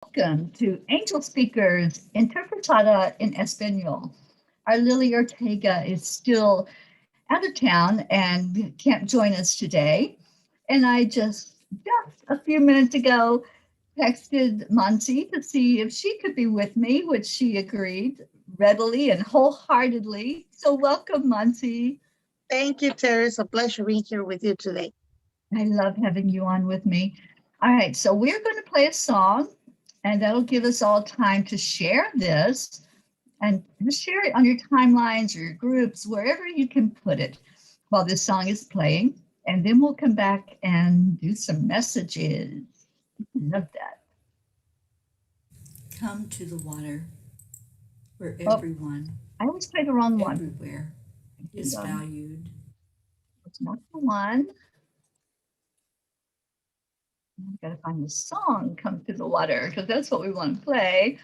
Welcome to Angelspeakers, interpretada in español. Our Lily Ortega is still out of town and can't join us today. And I just a few minutes ago texted Monty to see if she could be with me, which she agreed readily and wholeheartedly. So welcome, Monty. Thank you, Teri. It's a pleasure being here with you today. I love having you on with me. All right, so we're going to play a song, and that'll give us all time to share this and just share it on your timelines or your groups, wherever you can put it while this song is playing. And then we'll come back and do some messages. Love that. Come to the water where Oh, everyone, I always play the wrong one. everywhere is valued. It's not the one. I've got to find the song, Come to the Water, because that's what we want to play.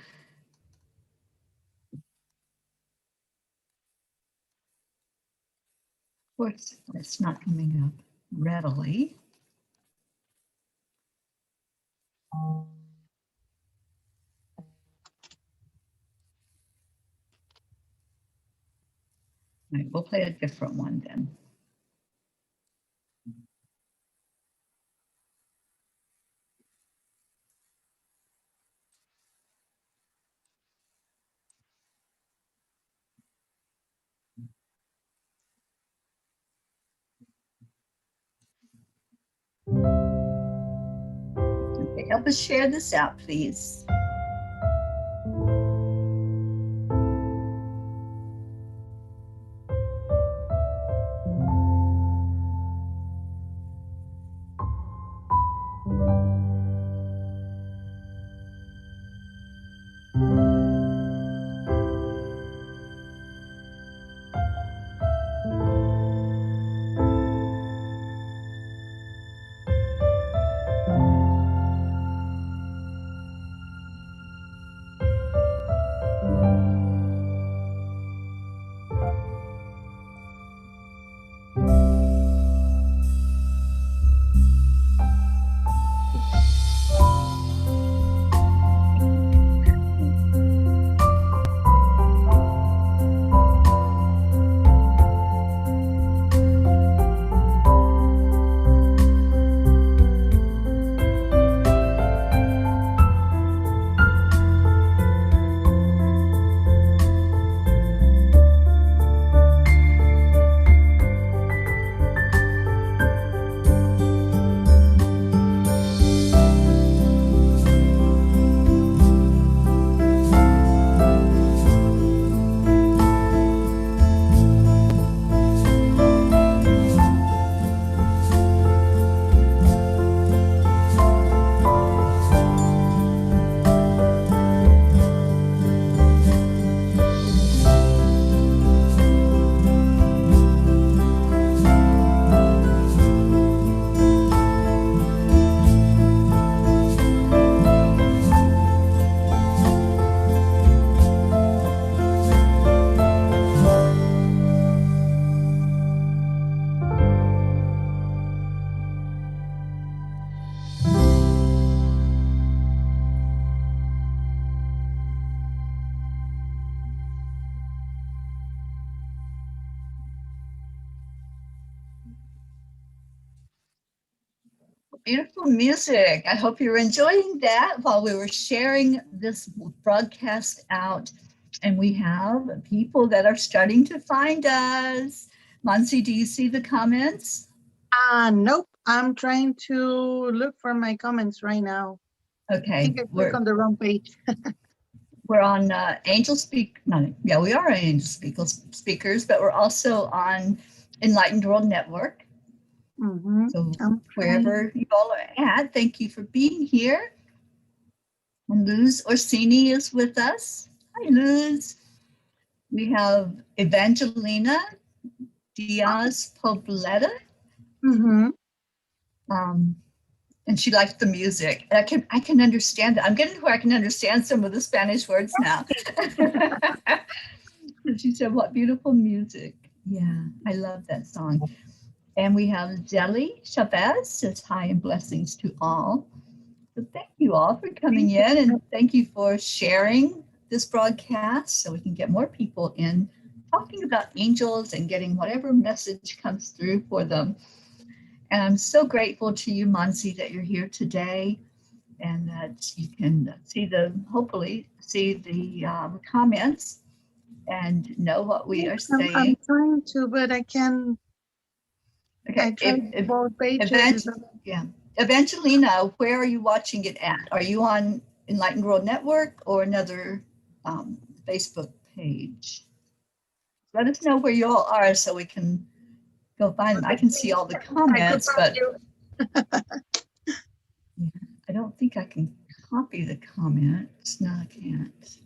Of course, it's not coming up readily. All right, we'll play a different one then. Okay, help us share this out, please. Beautiful music. I hope you're enjoying that while we were sharing this broadcast out. And we have people that are starting to find us. Monsi, do you see the comments? Nope. I'm trying to look for my comments right now. I Okay, think I clicked on the wrong page. we're on we are on Angelspeakers, but we're also on Enlightened World Network. So wherever you all are at, thank you for being here. And Luz Orsini is with us. Hi, Luz. We have Evangelina Diaz Pobleta. And she likes the music. I can understand it. I'm getting to where I can understand some of the Spanish words now. She said, what beautiful music. Yeah, I love that song. And we have Zelly Chavez says hi and blessings to all. So thank you all for coming in, and thank you for sharing this broadcast so we can get more people in talking about angels and getting whatever message comes through for them. And I'm so grateful to you, Mansi, that you're here today and that you can hopefully see the comments and know what we are saying. I'm trying to, but I can. Okay. I tried both pages. Evangelina, where are you watching it at? Are you on Enlightened World Network or another Facebook page? Let us know where you all are so we can go find them. I can see all the comments, but I don't think I can copy the comments. No, I can't.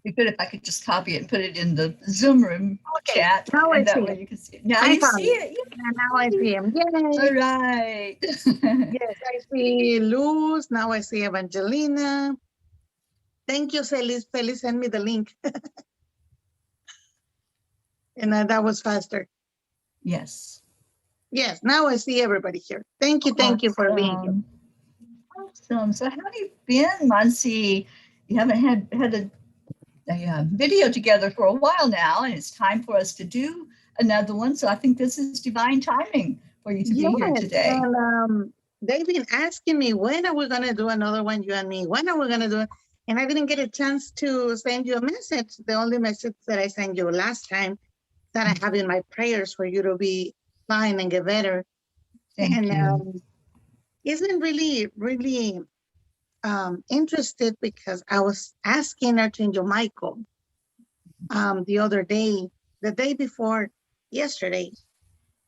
It'd be good if I could just copy it and put it in the Zoom room chat. Now I see it. You can see it. Now you see it. And now I see him. Yay. All right. Yes, I see Luz. Now I see Evangelina. Thank you, Celis. Celis, send me the link. And that was faster. Yes. Yes, now I see everybody here. Thank you for being here. Awesome. So how have you been, Mansi? You haven't had a video together for a while now, and it's time for us to do another one. So I think this is divine timing for you to be here today. And they've been asking me, when are we going to do another one, you and me? When are we going to do it? And I didn't get a chance to send you a message. The only message that I sent you last time that I have in my prayers for you to be fine and get better. Thank you. It's been really, really interested because I was asking Archangel Michael the other day, the day before yesterday,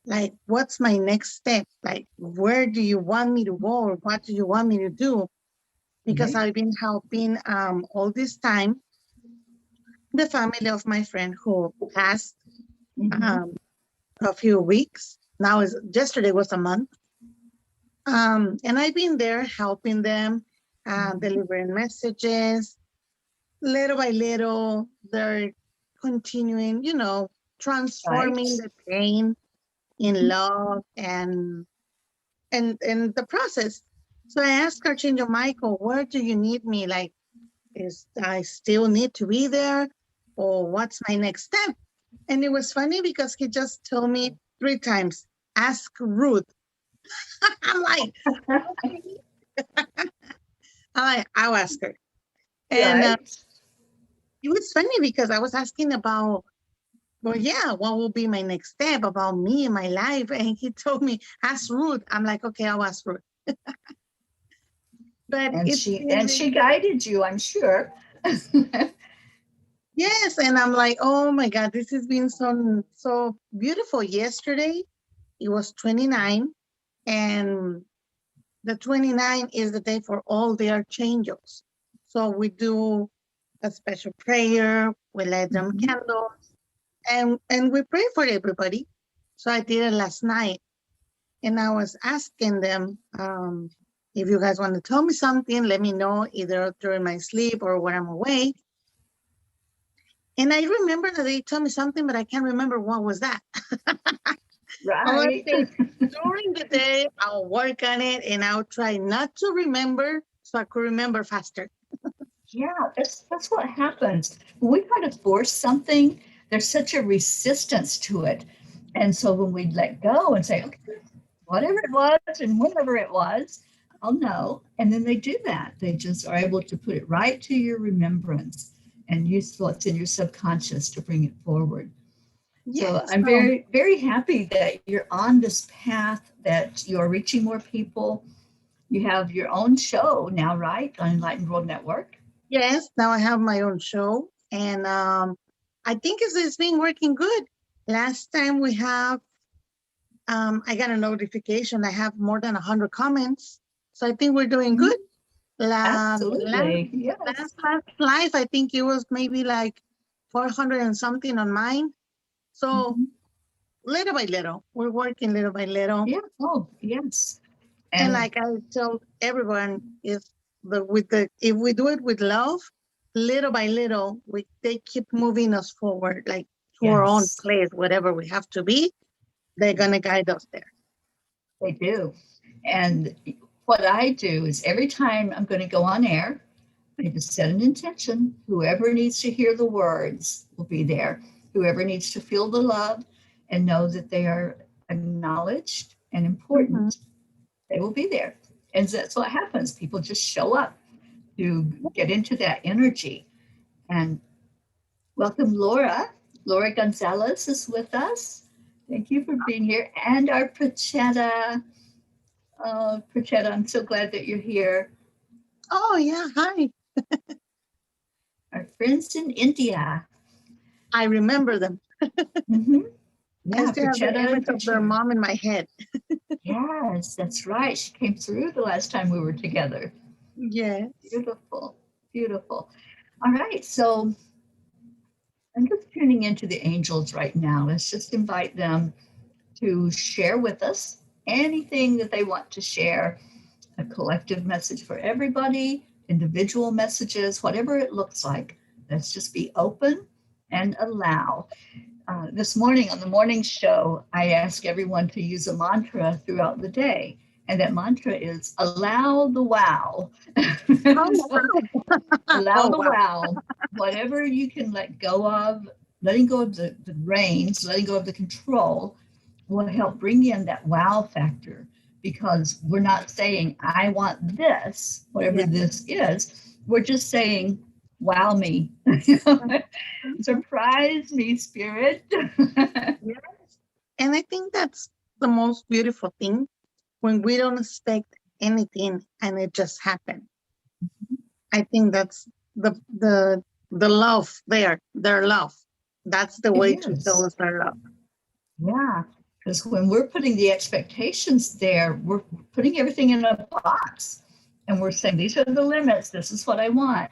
like, what's my next step? Like, where do you want me to go, or what do you want me to do? Because I've been helping all this time the family of my friend who passed a few weeks. Now yesterday was a month. And I've been there helping them, delivering messages. Little by little, they're continuing, transforming the pain in love and the process. So I asked Archangel Michael, where do you need me? Like, I still need to be there, or what's my next step? And it was funny because he just told me 3 times, ask Ruth. I'm like, I'll ask her. And it was funny because I was asking about, what will be my next step about me and my life? And he told me, ask Ruth. I'm like, okay, I'll ask Ruth. And she guided you, I'm sure. Yes, and I'm like, oh my God, this has been so beautiful. Yesterday, it was 29, and the 29 is the day for all the archangels. So we do a special prayer, we light them candles, and we pray for everybody. So I did it last night, and I was asking them, if you guys want to tell me something, let me know, either during my sleep or when I'm awake. And I remember that they told me something, but I can't remember what was that. Right. During the day, I'll work on it, and I'll try not to remember so I could remember faster. Yeah, that's what happens. When we try to force something, there's such a resistance to it. And so when we let go and say, okay, whatever it was and whenever it was, I'll know. And then they do that. They just are able to put it right to your remembrance and use what's in your subconscious to bring it forward. Yes, so I'm very, very happy that you're on this path, that you're reaching more people. You have your own show now, right, on Enlightened World Network? Yes, now I have my own show, and I think it's been working good. Last time we have, I got a notification. I have more than 100 comments, so I think we're doing good. Absolutely. Yes. Last live, I think it was maybe like 400 and something on mine. So little by little, we're working little by little. Yeah. Oh, yes. And like I tell everyone, if we do it with love, little by little, they keep moving us forward, like to our own place, whatever we have to be, they're gonna guide us there. They do. And what I do is every time I'm going to go on air, I just set an intention. Whoever needs to hear the words will be there. Whoever needs to feel the love and know that they are acknowledged and important, they will be there. And that's what happens. People just show up to get into that energy. And welcome, Laura. Laura Gonzalez is with us. Thank you for being here. And our Prachetta. Oh, Prachetta, I'm so glad that you're here. Oh, yeah. Hi. Our friends in India. I remember them. Mm-hmm. Yeah, I still have the image of their mom in my head. Yes, that's right. She came through the last time we were together. Yes. Beautiful, beautiful. All right, so I'm just tuning into the angels right now. Let's just invite them to share with us anything that they want to share, a collective message for everybody, individual messages, whatever it looks like. Let's just be open and allow. This morning on the morning show, I ask everyone to use a mantra throughout the day. And that mantra is allow the wow. Allow the wow. Whatever you can let go of, letting go of the reins, letting go of the control will help bring in that wow factor, because we're not saying, I want this, whatever this is. We're just saying, wow me. Surprise me, spirit. Yes. And I think that's the most beautiful thing, when we don't expect anything and it just happened. I think that's the love there, their love. That's the way to show us their love. Yeah, because when we're putting the expectations there, we're putting everything in a box and we're saying, these are the limits, this is what I want.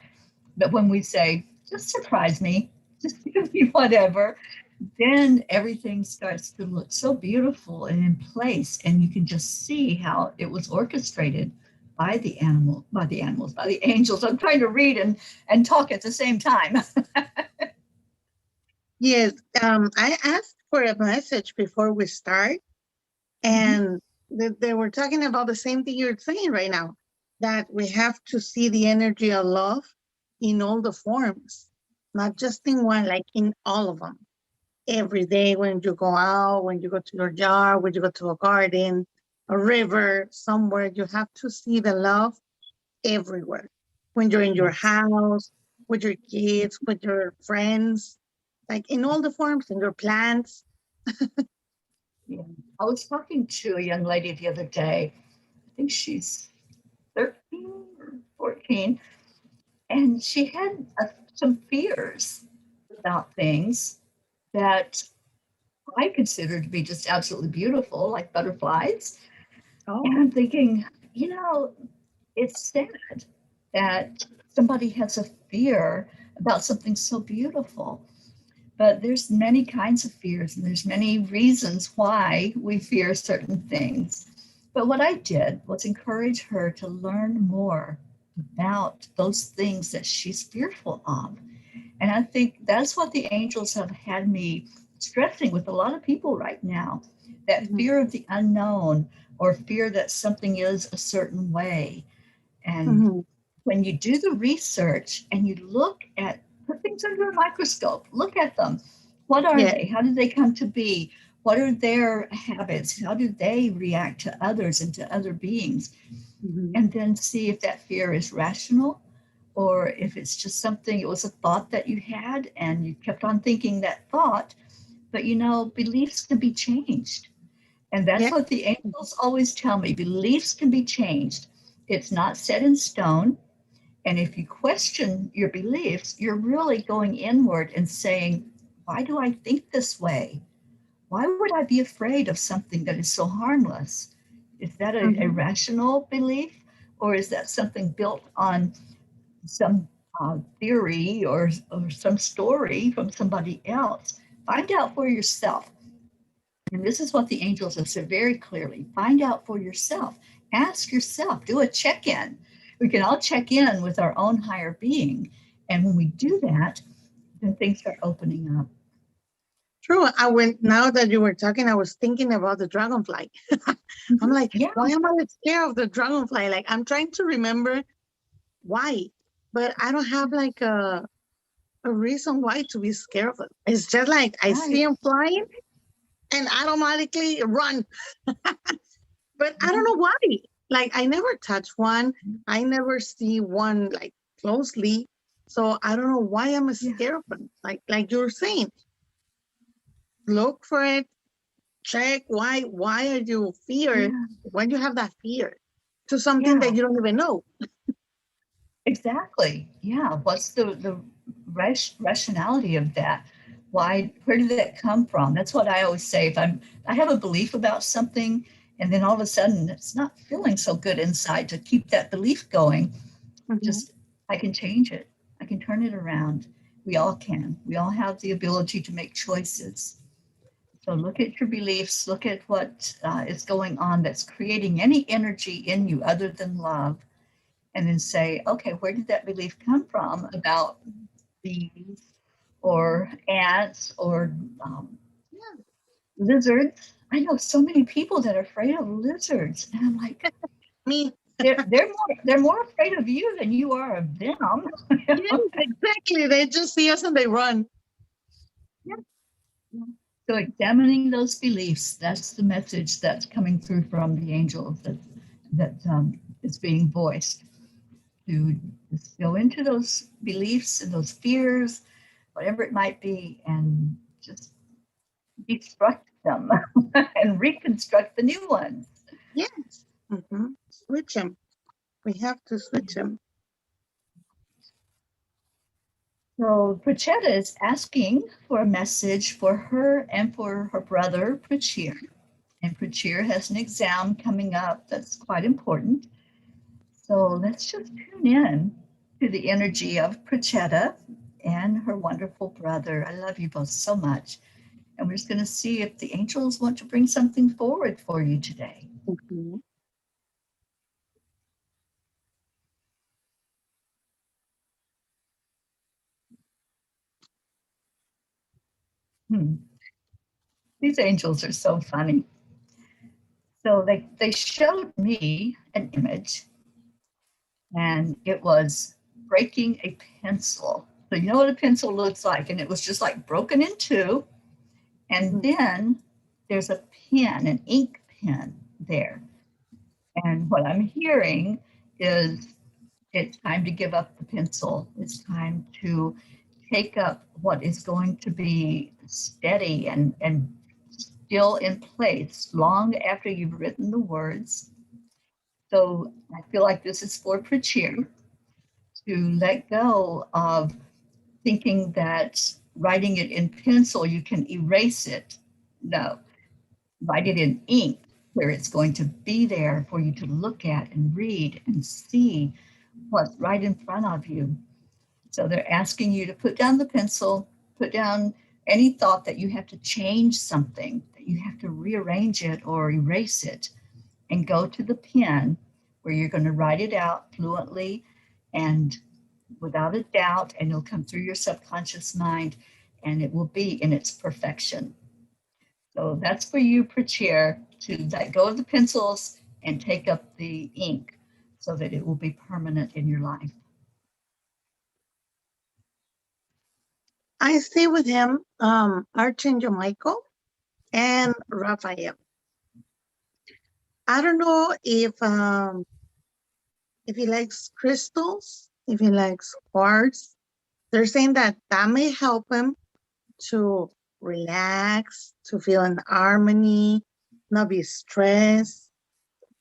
But when we say, just surprise me, just give me whatever, then everything starts to look so beautiful and in place, and you can just see how it was orchestrated by the angels. I'm trying to read and talk at the same time. Yes, I asked for a message before we start, and they were talking about the same thing you're saying right now, that we have to see the energy of love in all the forms, not just in one, like in all of them. Every day when you go out, when you go to your yard, when you go to a garden, a river, somewhere, you have to see the love everywhere. When you're in your house, with your kids, with your friends, like in all the forms, in your plants. Yeah. I was talking to a young lady the other day. I think she's 13 or 14, and she had some fears about things that I consider to be just absolutely beautiful, like butterflies. Oh. And I'm thinking, it's sad that somebody has a fear about something so beautiful. But there's many kinds of fears, and there's many reasons why we fear certain things. But what I did was encourage her to learn more about those things that she's fearful of. And I think that's what the angels have had me stressing with a lot of people right now, that fear of the unknown, or fear that something is a certain way. And when you do the research and you put things under a microscope, look at them. What are they? How did they come to be? What are their habits? How do they react to others and to other beings? And then see if that fear is rational, or if it's just something, it was a thought that you had and you kept on thinking that thought. But beliefs can be changed. And that's what the angels always tell me. Beliefs can be changed. It's not set in stone. And if you question your beliefs, you're really going inward and saying, why do I think this way? Why would I be afraid of something that is so harmless? Is that a rational belief, or is that something built on some theory or some story from somebody else? Find out for yourself. And this is what the angels have said very clearly. Find out for yourself. Ask yourself. Do a check-in. We can all check in with our own higher being. And when we do that, then things start opening up. True. Now that you were talking, I was thinking about the dragonfly. I'm like, why am I scared of the dragonfly? Like, I'm trying to remember why, but I don't have like a reason why to be scared of it. It's just like I see him flying and automatically run. But I don't know why. Like, I never touch one. I never see one like closely. So I don't know why I'm scared of them. Like you're saying, look for it, check why are you fear? Why do you have that fear to something that you don't even know? Exactly. Yeah. What's the rationality of that? Why? Where did that come from? That's what I always say. If I have a belief about something, and then all of a sudden it's not feeling so good inside, to keep that belief going, just I can change it. I can turn it around. We all can. We all have the ability to make choices. So look at your beliefs. Look at what is going on that's creating any energy in you other than love. And then say, okay, where did that belief come from about bees or ants or lizards? I know so many people that are afraid of lizards, and I'm like, me. They're more afraid of you than you are of them. Yes, exactly. They just see us and they run. Yeah. So examining those beliefs, that's the message that's coming through from the angels that is being voiced. To just go into those beliefs and those fears, whatever it might be, and just destruct them and reconstruct the new ones. Yes. Switch them. We have to switch them. So Pracheta is asking for a message for her and for her brother, Prachir. And Prachir has an exam coming up that's quite important. So let's just tune in to the energy of Pracheta and her wonderful brother. I love you both so much. And we're just going to see if the angels want to bring something forward for you today. These angels are so funny. So they showed me an image, and it was breaking a pencil. So you know what a pencil looks like, and it was just like broken in two. And then there's a pen, an ink pen there. And what I'm hearing is it's time to give up the pencil. It's time to take up what is going to be steady and still in place long after you've written the words. So I feel like this is for Prachir to let go of thinking that writing it in pencil, you can erase it. No, write it in ink where it's going to be there for you to look at and read and see what's right in front of you. So they're asking you to put down the pencil, put down any thought that you have to change something, that you have to rearrange it or erase it, and go to the pen where you're going to write it out fluently and without a doubt, and it'll come through your subconscious mind, and it will be in its perfection. So that's for you, Prachir, to let go of the pencils and take up the ink so that it will be permanent in your life. I stay with him, Archangel Michael and Raphael. I don't know if he likes crystals, if he likes quartz. They're saying that may help him to relax, to feel in harmony, not be stressed.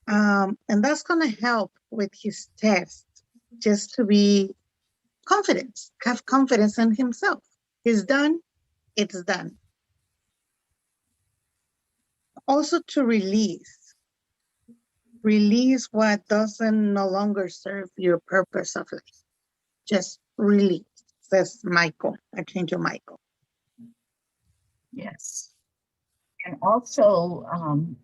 And that's going to help with his test, just to be confident, have confidence in himself. It's done, it's done. Also to release what doesn't no longer serve your purpose of life. Just release, says Michael, Archangel Michael. Yes. And also,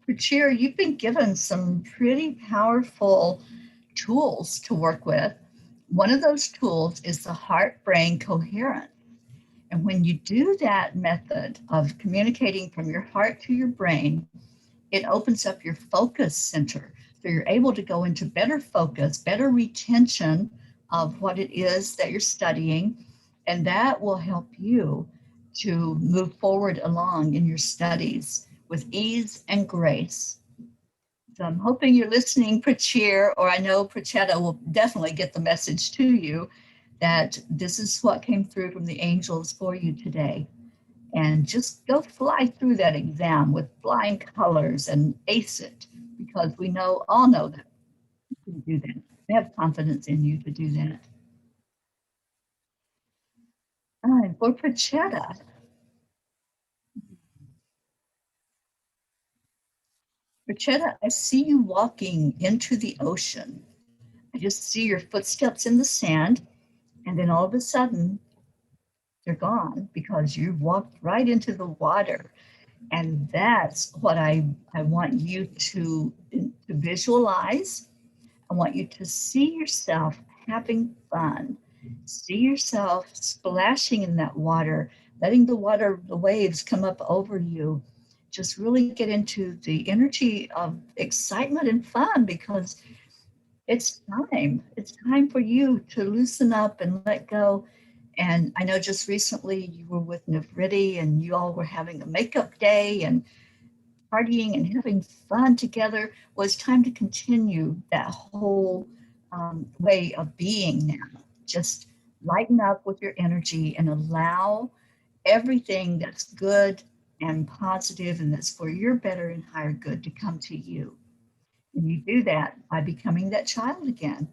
Prachir, you've been given some pretty powerful tools to work with. One of those tools is the heart-brain coherence. And when you do that method of communicating from your heart to your brain, it opens up your focus center. So you're able to go into better focus, better retention of what it is that you're studying. And that will help you to move forward along in your studies with ease and grace. So I'm hoping you're listening, Prachir, or I know Prachetta will definitely get the message to you that this is what came through from the angels for you today. And just go fly through that exam with flying colors and ace it, because we all know that you can do that. We have confidence in you to do that. And for Prachetta, I see you walking into the ocean. I just see your footsteps in the sand, and then all of a sudden, they're gone because you walked right into the water. And that's what I want you to visualize. I want you to see yourself having fun. See yourself splashing in that water, letting the waves come up over you. Just really get into the energy of excitement and fun, because it's time. It's time for you to loosen up and let go. And I know just recently you were with Navriti and you all were having a makeup day and partying and having fun together. Well, it's time to continue that whole way of being now. Just lighten up with your energy and allow everything that's good and positive and that's for your better and higher good to come to you. And you do that by becoming that child again,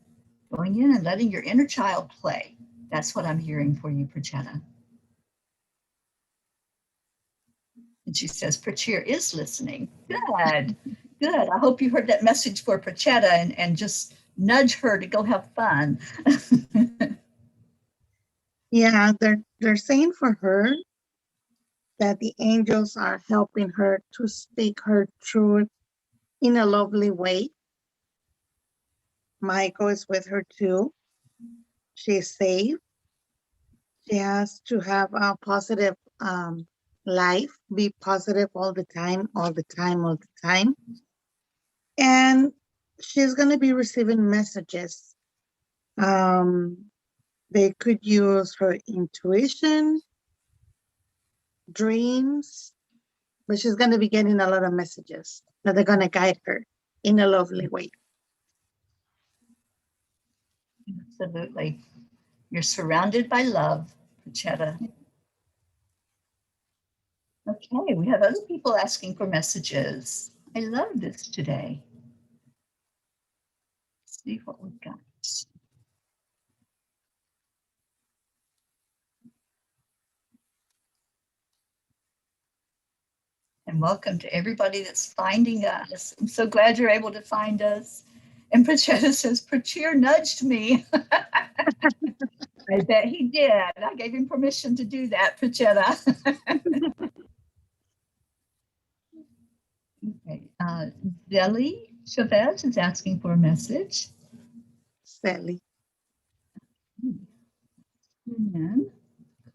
going in and letting your inner child play. That's what I'm hearing for you, Prachetta. And she says, Prachir is listening. Good, good. I hope you heard that message for Prachetta and just nudge her to go have fun. Yeah, they're saying for her that the angels are helping her to speak her truth in a lovely way. Michael is with her too. She's safe. She has to have a positive life, be positive all the time, all the time, all the time. And she's going to be receiving messages. They could use her intuition, dreams, but she's going to be getting a lot of messages that they're going to guide her in a lovely way. Absolutely. You're surrounded by love, Prachetta. Okay, we have other people asking for messages. I love this today. Let's see what we've got. And welcome to everybody that's finding us. I'm so glad you're able to find us. And Prachetta says, Prachir nudged me. I bet he did. I gave him permission to do that, Prachetta. Okay. Zelly Chavez is asking for a message. Sally. And then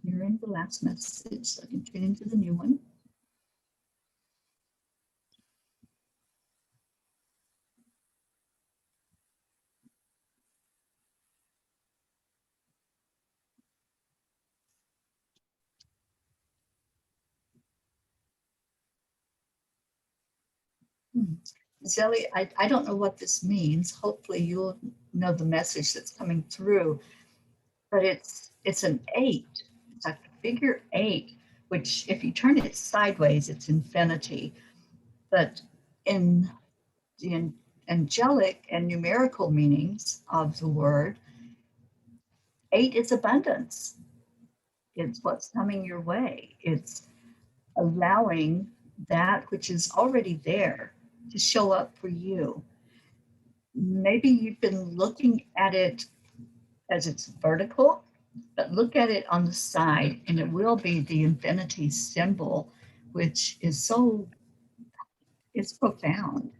clearing the last message so I can turn into the new one. Zelly, I don't know what this means. Hopefully you'll know the message that's coming through, but it's an 8. It's like a figure 8, which if you turn it sideways, it's infinity. But in the angelic and numerical meanings of the word, 8 is abundance. It's what's coming your way. It's allowing that which is already there to show up for you. Maybe you've been looking at it as it's vertical, but look at it on the side and it will be the infinity symbol, which is it's profound.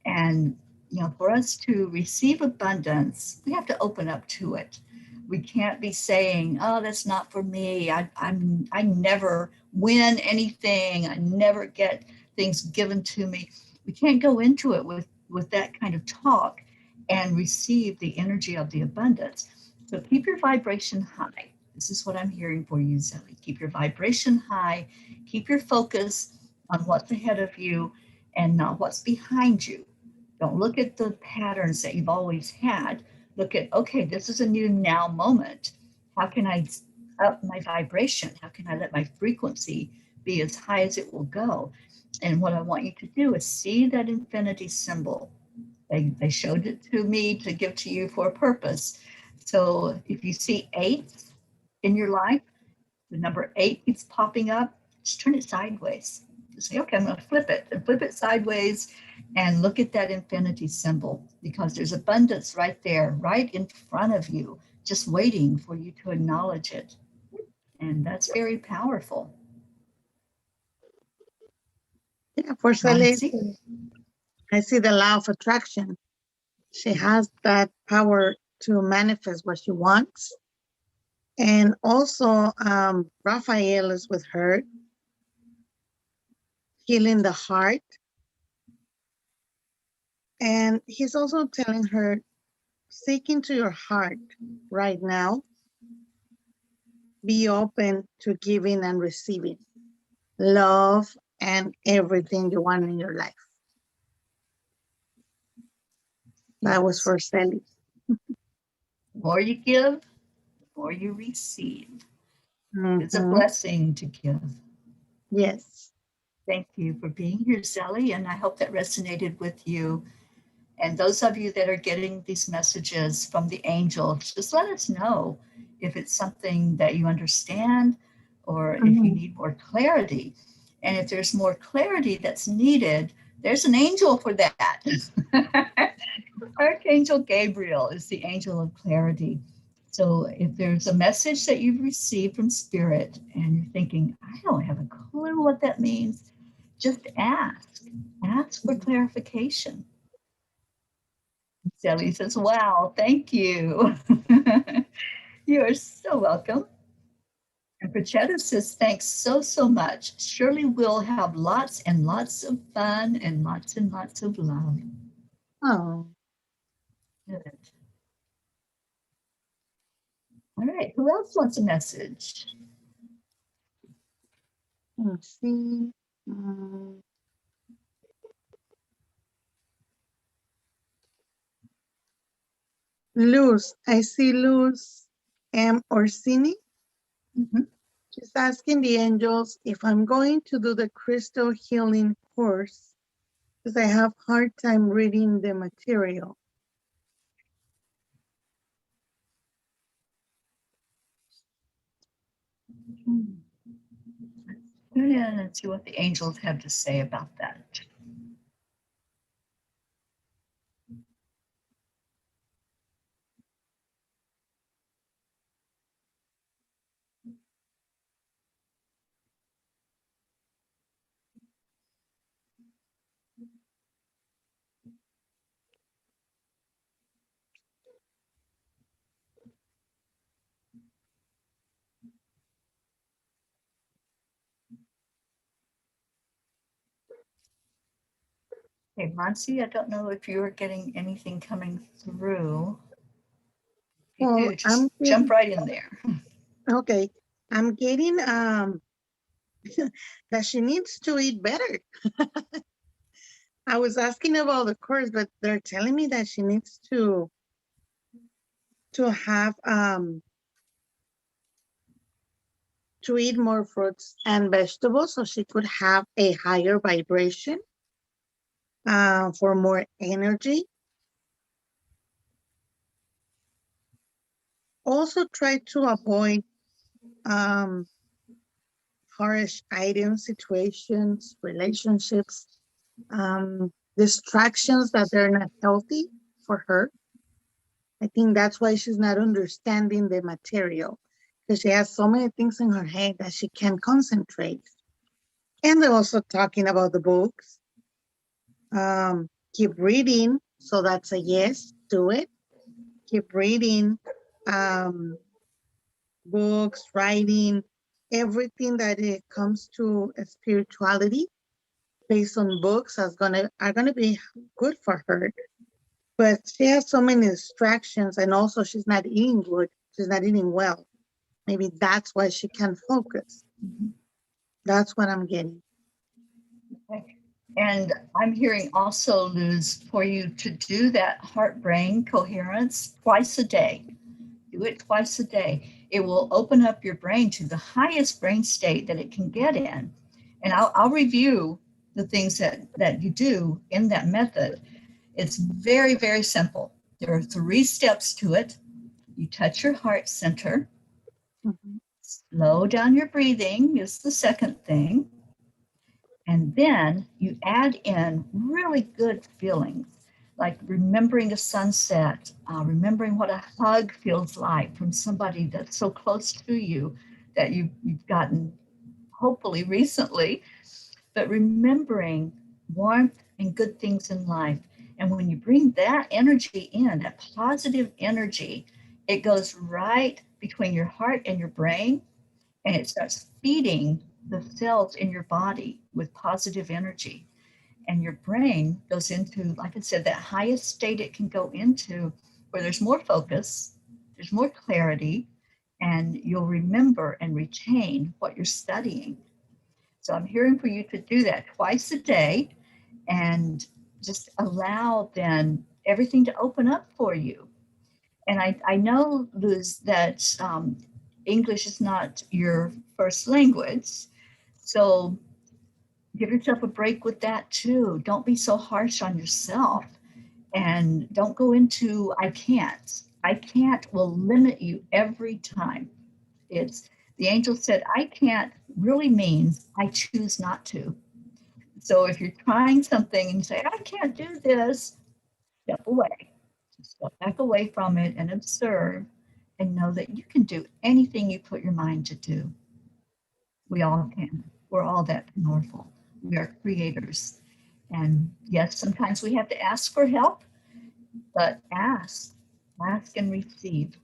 And for us to receive abundance, we have to open up to it. We can't be saying, oh, that's not for me. I never win anything. I never get things given to me. We can't go into it with that kind of talk and receive the energy of the abundance. So keep your vibration high. This is what I'm hearing for you, Zoe. Keep your vibration high. Keep your focus on what's ahead of you and not what's behind you. Don't look at the patterns that you've always had. Look at, okay, this is a new now moment. How can I up my vibration? How can I let my frequency be as high as it will go? And what I want you to do is see that infinity symbol. They showed it to me to give to you for a purpose. So if you see 8 in your life, the number 8 keeps popping up, just turn it sideways. Just say, okay, I'm going to flip it and flip it sideways and look at that infinity symbol, because there's abundance right there, right in front of you, just waiting for you to acknowledge it. And that's very powerful. Yeah, for Celeste, I see the law of attraction. She has that power to manifest what she wants. And also, Raphael is with her, healing the heart. And he's also telling her, seek into your heart right now. Be open to giving and receiving love and everything you want in your life. That was for Sally. The more you give, the more you receive. It's a blessing to give. Yes. Thank you for being here, Sally, and I hope that resonated with you. And those of you that are getting these messages from the angels, just let us know if it's something that you understand or if you need more clarity. And if there's more clarity that's needed, there's an angel for that. Archangel Gabriel is the angel of clarity. So if there's a message that you've received from Spirit and you're thinking, I don't have a clue what that means, just ask. Ask for clarification. Sally says, wow, thank you. You are so welcome. And Prachetta says, thanks so much. Surely we'll have lots and lots of fun and lots of love. Oh. Good. All right, who else wants a message? Let's see. Luz, I see Luz M. Orsini. She's asking the angels if I'm going to do the crystal healing course because I have a hard time reading the material. Tune in and see what the angels have to say about that. Okay, Monsi, I don't know if you are getting anything coming through. If you do, just jump right in there. Okay, I'm getting that she needs to eat better. I was asking about the course, but they're telling me that she needs to have to eat more fruits and vegetables so she could have a higher vibration for more energy. Also try to avoid harsh items, situations, relationships, distractions that they're not healthy for her. I think that's why she's not understanding the material, because she has so many things in her head that she can't concentrate. And they're also talking about the books. Keep reading. So that's a yes, do it. Keep reading books, writing, everything that it comes to spirituality based on books are gonna be good for her. But she has so many distractions, and also she's not eating good. She's not eating well. Maybe that's why she can't focus. That's what I'm getting. Okay. And I'm hearing also, Luz, for you to do that heart-brain coherence twice a day. Do it twice a day. It will open up your brain to the highest brain state that it can get in. And I'll review the things that you do in that method. It's very, very simple. There are 3 steps to it. You touch your heart center. Slow down your breathing is the second thing. And then you add in really good feelings, like remembering a sunset, remembering what a hug feels like from somebody that's so close to you that you've gotten hopefully recently, but remembering warmth and good things in life. And when you bring that energy in, that positive energy, it goes right between your heart and your brain, and it starts feeding the cells in your body with positive energy. And your brain goes into, like I said, that highest state it can go into, where there's more focus, there's more clarity, and you'll remember and retain what you're studying. So I'm hearing for you to do that twice a day, and just allow then everything to open up for you. And I know, Luz, that English is not your first language. So give yourself a break with that too. Don't be so harsh on yourself, and don't go into I can't. I can't will limit you every time. It's the angel said, I can't really means I choose not to. So if you're trying something and you say, I can't do this, step away. Just step back away from it and observe and know that you can do anything you put your mind to do. We all can. We're all that powerful. We are creators. And yes, sometimes we have to ask for help, but ask and receive.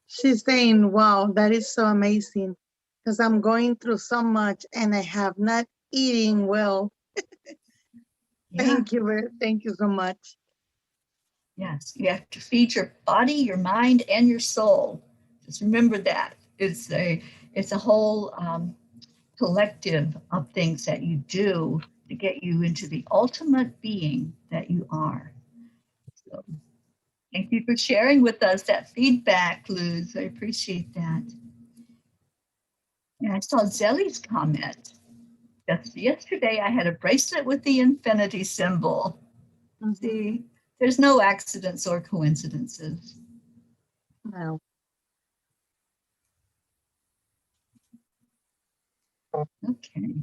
She's saying, wow, that is so amazing, because I'm going through so much and I have not eating well. Yeah. Thank you so much. Yes, you have to feed your body, your mind, and your soul. Just remember that. It's a whole collective of things that you do to get you into the ultimate being that you are. So thank you for sharing with us that feedback, Luz. I appreciate that. And I saw Zelly's comment. Just yesterday, I had a bracelet with the infinity symbol. See, there's no accidents or coincidences. No. Okay.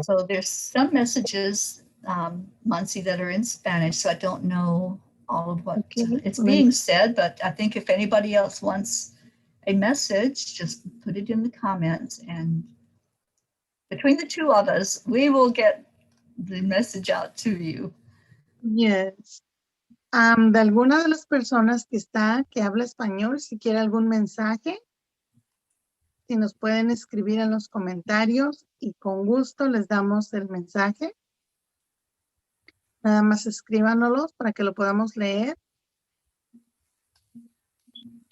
So there's some messages, Muncie, that are in Spanish, so I don't know all of what it's being said, but I think if anybody else wants a message, just put it in the comments, and between the two of us, we will get the message out to you. Yes. De alguna de las personas que habla español, si quiere algún mensaje, si nos pueden escribir en los comentarios y con gusto les damos el mensaje. Nada más escríbanos para que lo podamos leer.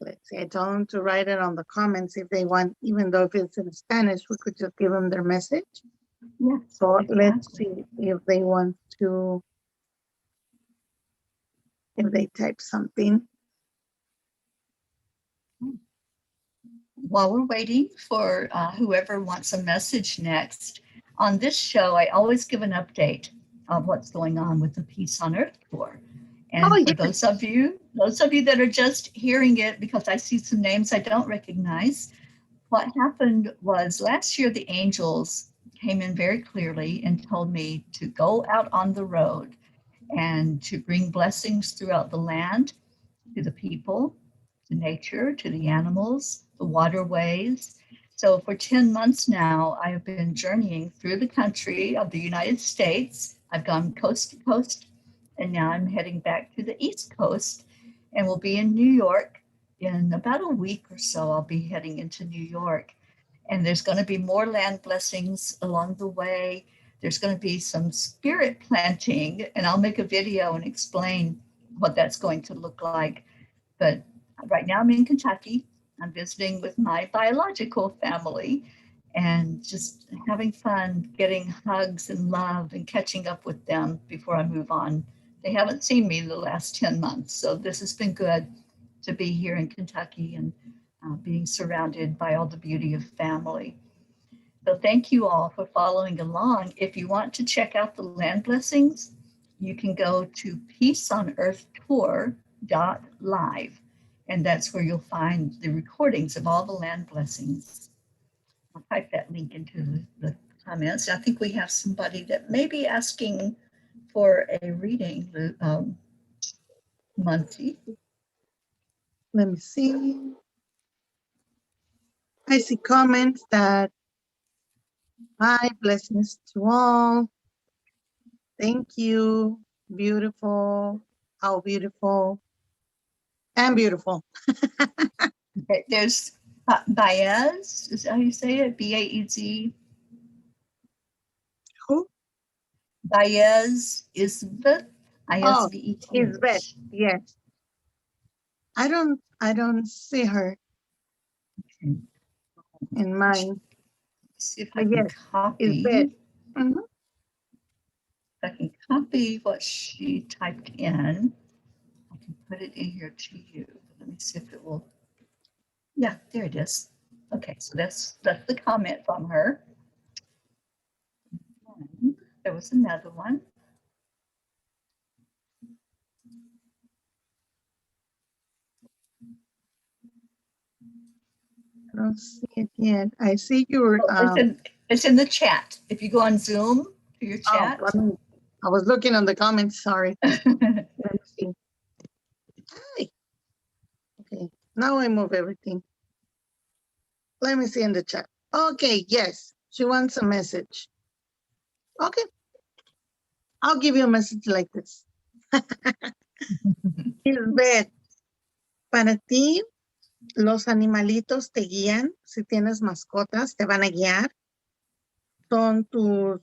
Let's see, I told them to write it on the comments if they want, even though if it's in Spanish, we could just give them their message. Yes, so exactly. Let's see if they want to, if they type something. While we're waiting for whoever wants a message next, on this show, I always give an update of what's going on with the Peace on Earth Tour. And for those of you that are just hearing it, because I see some names I don't recognize, what happened was last year the angels came in very clearly and told me to go out on the road and to bring blessings throughout the land, to the people, to nature, to the animals, the waterways. So for 10 months now, I have been journeying through the country of the United States. I've gone coast to coast, and now I'm heading back to the East Coast, and we'll be in New York in about a week or so, I'll be heading into New York. And there's going to be more land blessings along the way. There's going to be some spirit planting, and I'll make a video and explain what that's going to look like. But right now I'm in Kentucky. I'm visiting with my biological family and just having fun, getting hugs and love and catching up with them before I move on. They haven't seen me the last 10 months, so this has been good to be here in Kentucky and being surrounded by all the beauty of family. So thank you all for following along. If you want to check out the land blessings, you can go to peaceonearthtour.live, and that's where you'll find the recordings of all the land blessings. I'll type that link into the comments. I think we have somebody that may be asking for a reading, Muncie. Let me see. I see comments that, hi, blessings to all. Thank you. Beautiful. How beautiful. And beautiful. Okay, there's Baez, is that how you say it? B-A-E-Z. Who? Baez Isbeth. I-S-B-E-T. Isbeth, yes. I don't see her in mine. See if I can copy. Mm-hmm. If I can copy what she typed in, I can put it in here to you. Let me see if it will. Yeah, there it is. Okay, so that's the comment from her. And there was another one. I don't see it yet. I see your. It's in the chat. If you go on Zoom to your chat. Oh, I was looking on the comments. Sorry. Let me see. Hi. Okay. Now I move everything. Let me see in the chat. Okay. Yes. She wants a message. Okay. I'll give you a message like this. Isbeth, para ti, los animalitos te guían. Si tienes mascotas, te van a guiar. Son tus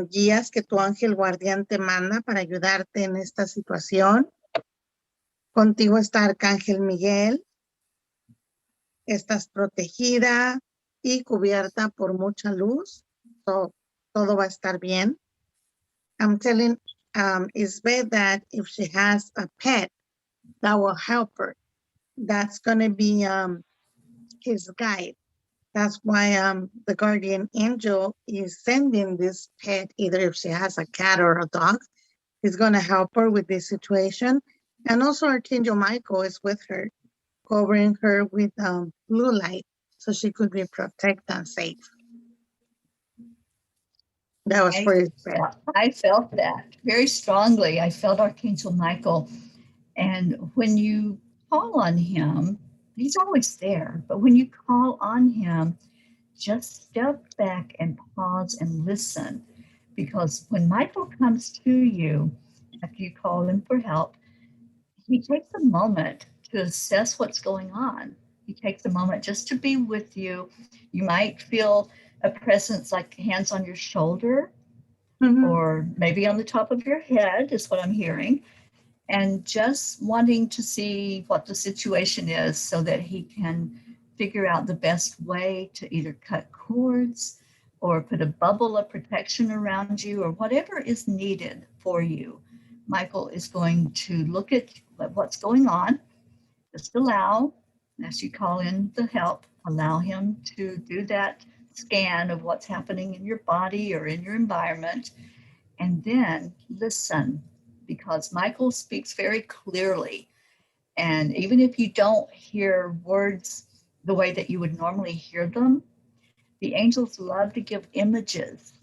guías que tu ángel guardián te manda para ayudarte en esta situación. Contigo está Arcángel Miguel. Estás protegida y cubierta por mucha luz. So, todo va a estar bien. I'm telling Isbeth that if she has a pet, that will help her. That's going to be his guide. That's why the guardian angel is sending this pet, either if she has a cat or a dog, he's going to help her with this situation. And also Archangel Michael is with her, covering her with blue light so she could be protected and safe. That was for his pet. I felt that very strongly. I felt Archangel Michael. And when you call on him, he's always there. But when you call on him, just step back and pause and listen. Because when Michael comes to you, after you call him for help, he takes a moment to assess what's going on. He takes a moment just to be with you. You might feel a presence like hands on your shoulder, or maybe on the top of your head is what I'm hearing. And just wanting to see what the situation is so that he can figure out the best way to either cut cords or put a bubble of protection around you or whatever is needed for you. Michael is going to look at what's going on. Just allow, as you call in the help, allow him to do that scan of what's happening in your body or in your environment, and then listen. Because Michael speaks very clearly. And even if you don't hear words the way that you would normally hear them, the angels love to give images.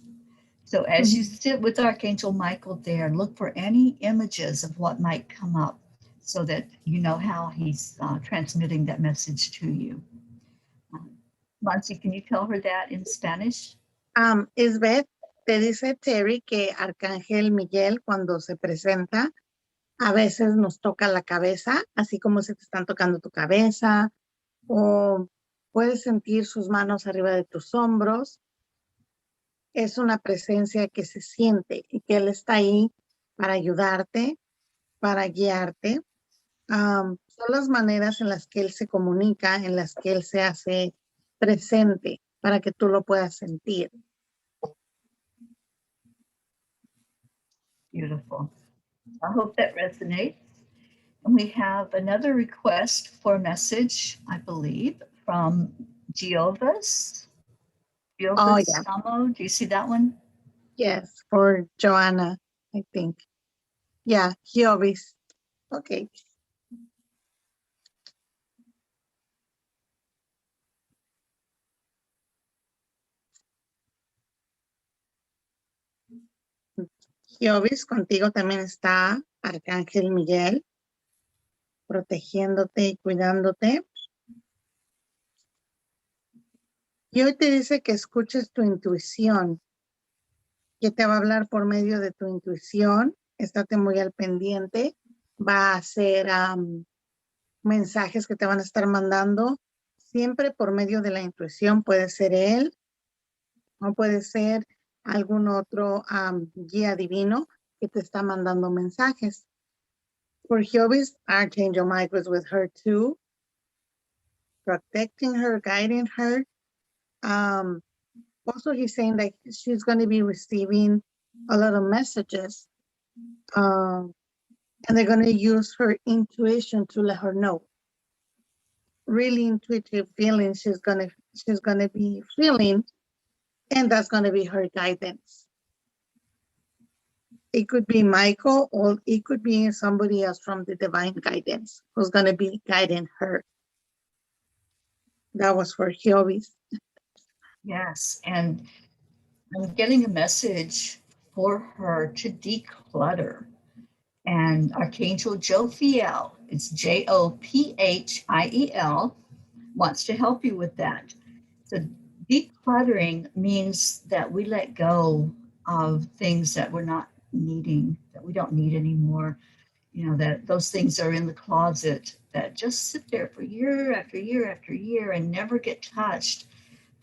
So as you sit with Archangel Michael there, look for any images of what might come up so that you know how he's transmitting that message to you. Monsi, can you tell her that in Spanish? Isbeth, te dice Teri que Arcángel Miguel, cuando se presenta, A veces nos toca la cabeza, así como si te están tocando tu cabeza, o puedes sentir sus manos arriba de tus hombros. Es una presencia que se siente y que Él está ahí para ayudarte, para guiarte. Son las maneras en las que Él se comunica, en las que Él se hace presente para que tú lo puedas sentir. Beautiful. I hope that resonates. And we have another request for a message, I believe, from Jehovah's. Oh, yeah. Samo. Do you see that one? Yes, for Joanna, I think. Yeah, he always. Okay. Jehovís, contigo también está Arcángel Miguel, protegiéndote y cuidándote. Y hoy te dice que escuches tu intuición, que te va a hablar por medio de tu intuición. Estate muy al pendiente. Va a hacer mensajes que te van a estar mandando siempre por medio de la intuición. Puede ser él o puede ser algún otro guía divino que te está mandando mensajes. For Jehovah's, Archangel Michael is with her too, protecting her, guiding her. Also, he's saying that she's going to be receiving a lot of messages, and they're going to use her intuition to let her know. Really intuitive feelings she's gonna be feeling, and that's going to be her guidance. It could be Michael, or it could be somebody else from the divine guidance who's going to be guiding her. That was for Jehovah's. Yes, and I'm getting a message for her to declutter. And Archangel Jophiel, it's Jophiel, wants to help you with that. So decluttering means that we let go of things that we're not needing, that we don't need anymore. You know, that those things are in the closet that just sit there for year after year after year and never get touched.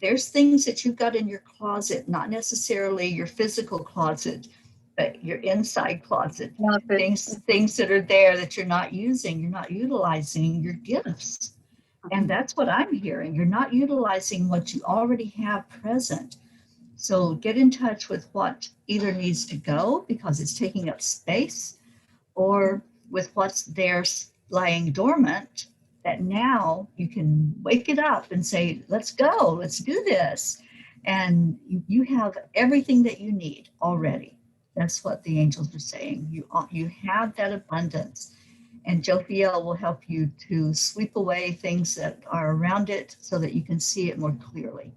There's things that you've got in your closet, not necessarily your physical closet, but your inside closet. Things that are there that you're not using, you're not utilizing, your gifts. And that's what I'm hearing. You're not utilizing what you already have present. So get in touch with what either needs to go because it's taking up space, or with what's there lying dormant, that now you can wake it up and say, let's go, let's do this. And you have everything that you need already. That's what the angels are saying. You have that abundance. And Jophiel will help you to sweep away things that are around it so that you can see it more clearly.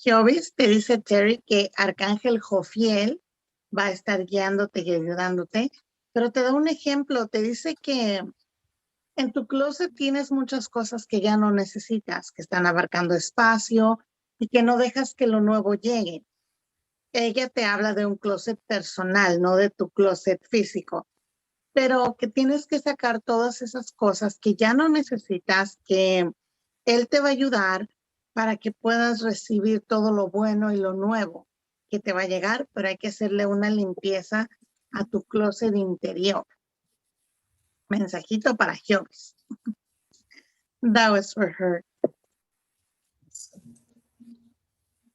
Jehovah's te dice, Teri, que Arcángel Jophiel va a estar guiándote y ayudándote, pero te da un ejemplo, te dice que en tu closet tienes muchas cosas que ya no necesitas, que están abarcando espacio y que no dejas que lo nuevo llegue. Ella te habla de un closet personal, no de tu closet físico, pero que tienes que sacar todas esas cosas que ya no necesitas, que él te va a ayudar para que puedas recibir todo lo bueno y lo nuevo que te va a llegar, pero hay que hacerle una limpieza a tu closet interior. Mensajito para Jehovah's. That was for her.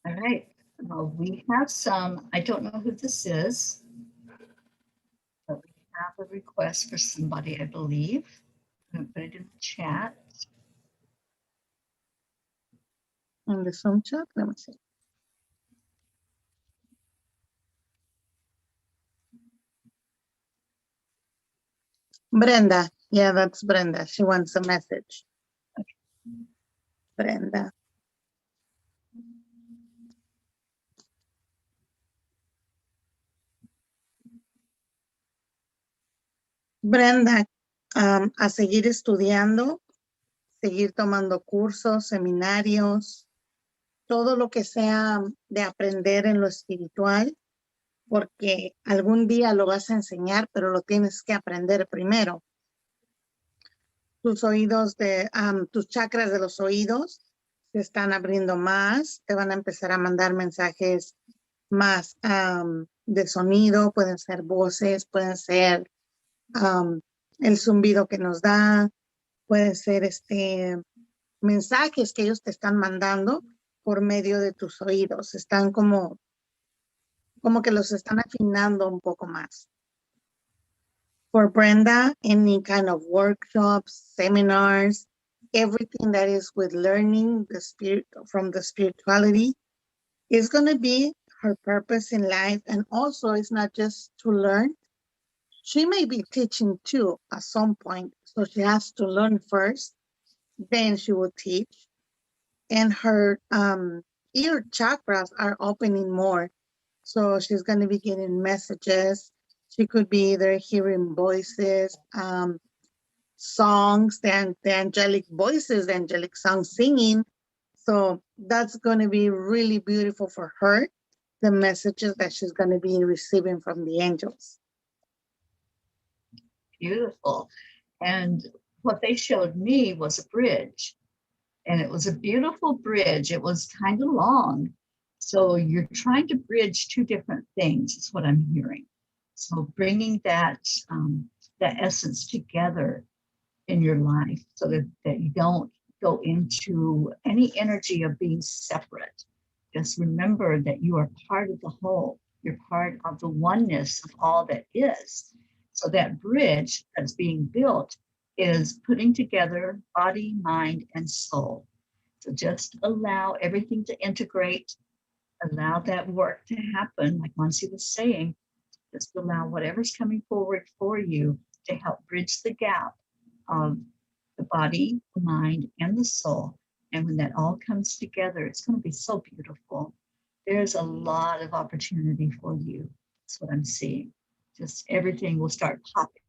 All right. We have some, I don't know who this is, but we have a request for somebody, I believe. I'm going to put it in the chat. In the Zoom chat, let me see. Brenda. Yeah, that's Brenda. She wants a message. Okay. Brenda. Brenda, a seguir estudiando, seguir tomando cursos, seminarios, todo lo que sea de aprender en lo espiritual, porque algún día lo vas a enseñar, pero lo tienes que aprender primero. Tus oídos tus chakras de los oídos se están abriendo más, te van a empezar a mandar mensajes más de sonido, pueden ser voces, pueden ser el zumbido que nos da, pueden ser mensajes que ellos te están mandando por medio de tus oídos. Están como que los están afinando un poco más. For Brenda, any kind of workshops, seminars, everything that is with learning the spirit from the spirituality is going to be her purpose in life. And also it's not just to learn. She may be teaching too at some point. So she has to learn first, then she will teach. And her ear chakras are opening more. So she's going to be getting messages. She could be either hearing voices, songs, the angelic voices, the angelic songs singing. So that's going to be really beautiful for her, the messages that she's going to be receiving from the angels. Beautiful. And what they showed me was a bridge. And it was a beautiful bridge. It was kind of long. So you're trying to bridge two different things, is what I'm hearing. So bringing that essence together in your life so that you don't go into any energy of being separate. Just remember that you are part of the whole. You're part of the oneness of all that is. So that bridge that's being built is putting together body, mind, and soul. So just allow everything to integrate, allow that work to happen, like Monsi was saying. Just allow whatever's coming forward for you to help bridge the gap of the body, the mind, and the soul. And when that all comes together, it's going to be so beautiful. There's a lot of opportunity for you. That's what I'm seeing. Just everything will start popping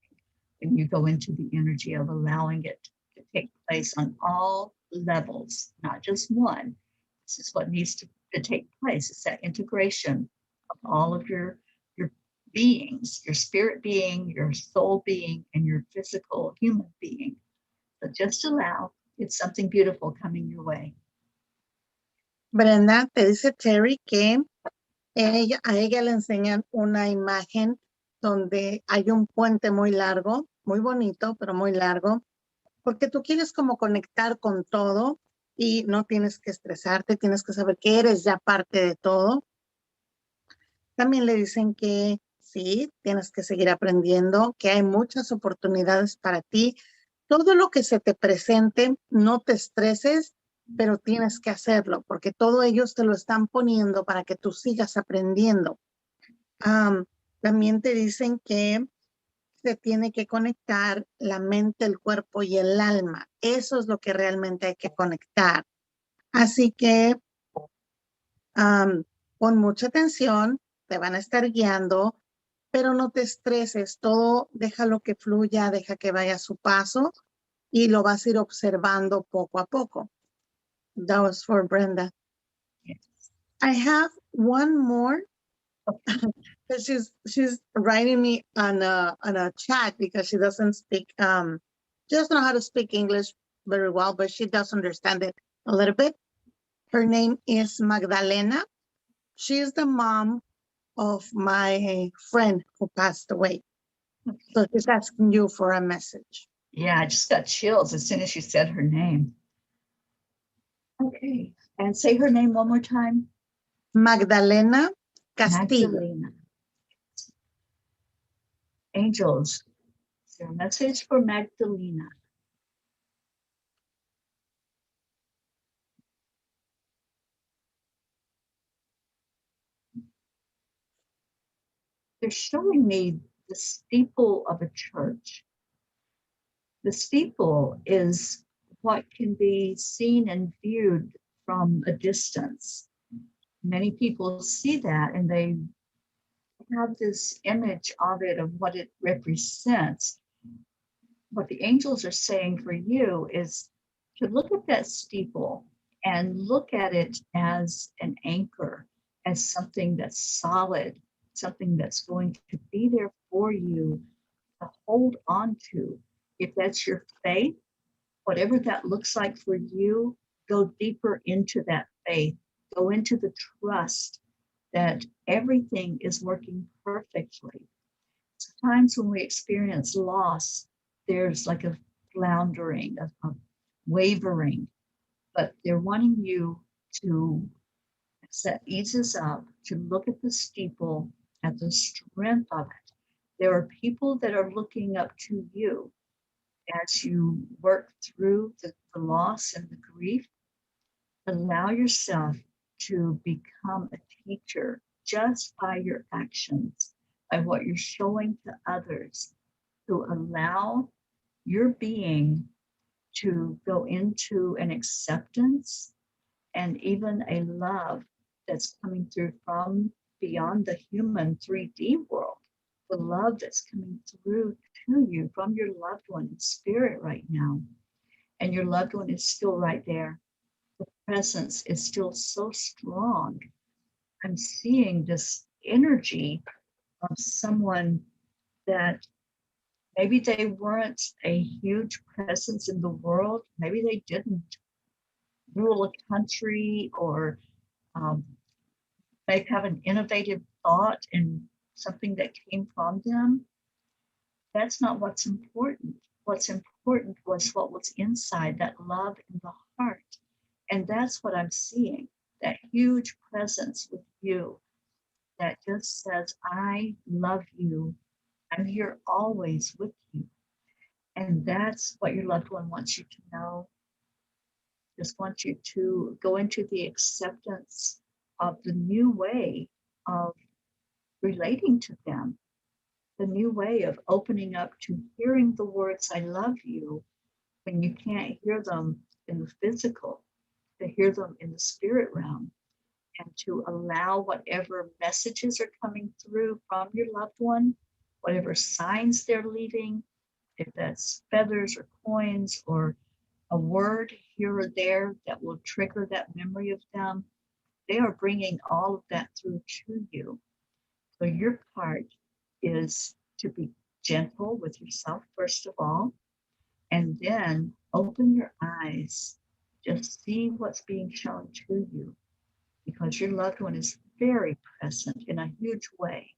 when you go into the energy of allowing it to take place on all levels, not just one. This is what needs to take place. It's that integration of all of your beings, your spirit being, your soul being, and your physical human being. So just allow, it's something beautiful coming your way. Brenda, te dice Teri que a ella le enseñan una imagen donde hay un puente muy largo, muy bonito, pero muy largo, porque tú quieres como conectar con todo y no tienes que estresarte, tienes que saber que eres ya parte de todo. También le dicen que sí, tienes que seguir aprendiendo, que hay muchas oportunidades para ti. Todo lo que se te presente, no te estreses, pero tienes que hacerlo, porque todo ellos te lo están poniendo para que tú sigas aprendiendo. También te dicen que se tiene que conectar la mente, el cuerpo y el alma. Eso es lo que realmente hay que conectar. Así que pon mucha atención, te van a estar guiando, pero no te estreses, todo déjalo que fluya, deja que vaya a su paso y lo vas a ir observando poco a poco. That was for Brenda. Yes. I have one more. She's writing me on a chat because she doesn't speak, she doesn't know how to speak English very well, but she does understand it a little bit. Her name is Magdalena. She is the mom of my friend who passed away. Okay. So she's asking you for a message. Yeah, I just got chills as soon as she said her name. Okay, and say her name one more time. Magdalena Castillo. Magdalena. Angels, is there a message for Magdalena? They're showing me the steeple of a church. The steeple is what can be seen and viewed from a distance. Many people see that and they have this image of it, of what it represents. What the angels are saying for you is to look at that steeple and look at it as an anchor, as something that's solid, something that's going to be there for you to hold on to. If that's your faith, whatever that looks like for you, go deeper into that faith. Go into the trust that everything is working perfectly. Sometimes when we experience loss, there's like a floundering, a wavering, but they're wanting you to set eases up, to look at the steeple, at the strength of it. There are people that are looking up to you as you work through the loss and the grief. Allow yourself to become a teacher just by your actions, by what you're showing to others, to allow your being to go into an acceptance and even a love that's coming through from beyond the human 3D world, the love that's coming through to you from your loved one in spirit right now. And your loved one is still right there. The presence is still so strong. I'm seeing this energy of someone that maybe they weren't a huge presence in the world. Maybe they didn't rule a country or they have an innovative thought and something that came from them. That's not what's important. What's important was what was inside, that love in the heart. And that's what I'm seeing, that huge presence with you that just says, I love you. I'm here always with you. And that's what your loved one wants you to know. Just want you to go into the acceptance of the new way of relating to them, the new way of opening up to hearing the words, I love you, when you can't hear them in the physical, to hear them in the spirit realm, and to allow whatever messages are coming through from your loved one, whatever signs they're leaving, if that's feathers or coins or a word here or there that will trigger that memory of them, they are bringing all of that through to you. So your part is to be gentle with yourself, first of all, and then open your eyes. Just see what's being shown to you, because your loved one is very present in a huge way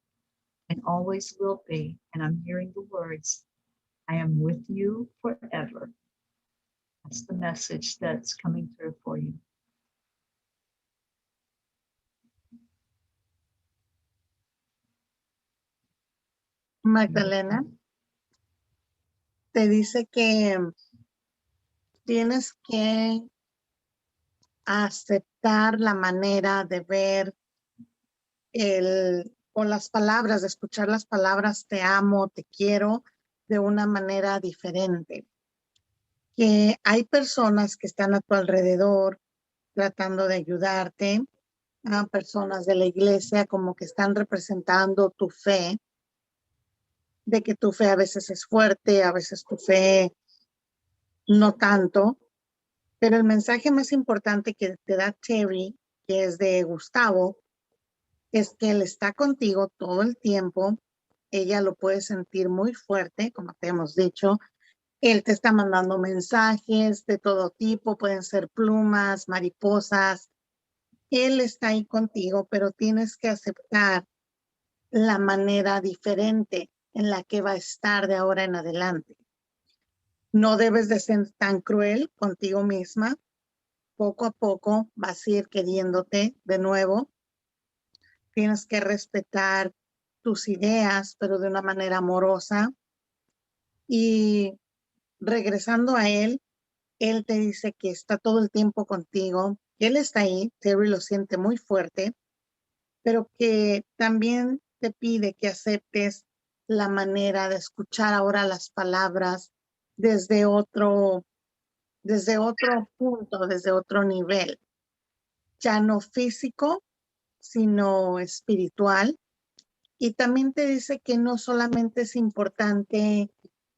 and always will be. And I'm hearing the words, I am with you forever. That's the message that's coming through for you. Magdalena, te dice que tienes que aceptar la manera de ver o las palabras, de escuchar las palabras te amo, te quiero, de una manera diferente. Que hay personas que están a tu alrededor tratando de ayudarte, personas de la iglesia como que están representando tu fe, de que tu fe a veces es fuerte, a veces tu fe no tanto, pero el mensaje más importante que te da Teri, que es de Gustavo, es que él está contigo todo el tiempo. Ella lo puede sentir muy fuerte, como te hemos dicho. Él te está mandando mensajes de todo tipo, pueden ser plumas, mariposas. Él está ahí contigo, pero tienes que aceptar la manera diferente en la que va a estar de ahora en adelante. No debes de ser tan cruel contigo misma. Poco a poco vas a ir queriéndote de nuevo. Tienes que respetar tus ideas, pero de una manera amorosa. Y regresando a él te dice que está todo el tiempo contigo. Él está ahí, Teri lo siente muy fuerte, pero que también te pide que aceptes la manera de escuchar ahora las palabras desde otro punto, desde otro nivel. Ya no físico, sino espiritual. Y también te dice que no solamente es importante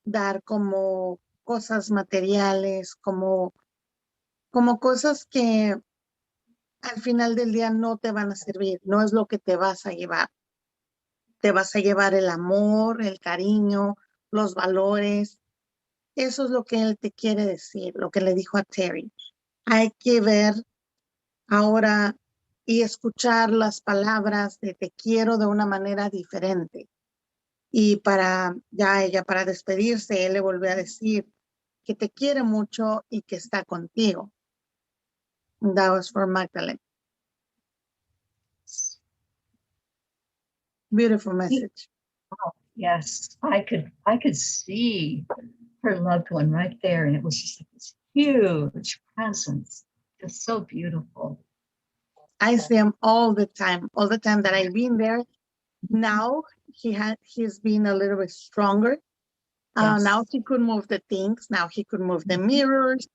dar como cosas materiales, como cosas que al final del día no te van a servir, no es lo que te vas a llevar. te vas a llevar el amor, el cariño, los valores. Eso es lo que él te quiere decir, lo que le dijo a Teri. Hay que ver ahora y escuchar las palabras de te quiero de una manera diferente. Y para despedirse, él le volvió a decir que te quiere mucho y que está contigo. That was for Magdalene. Beautiful message. Oh, yes, I could see her loved one right there, and it was just like this huge presence, just so beautiful. I see him all the time that I've been there. Now he's been a little bit stronger. Yes. Now he could move the things. Now he could move the mirrors.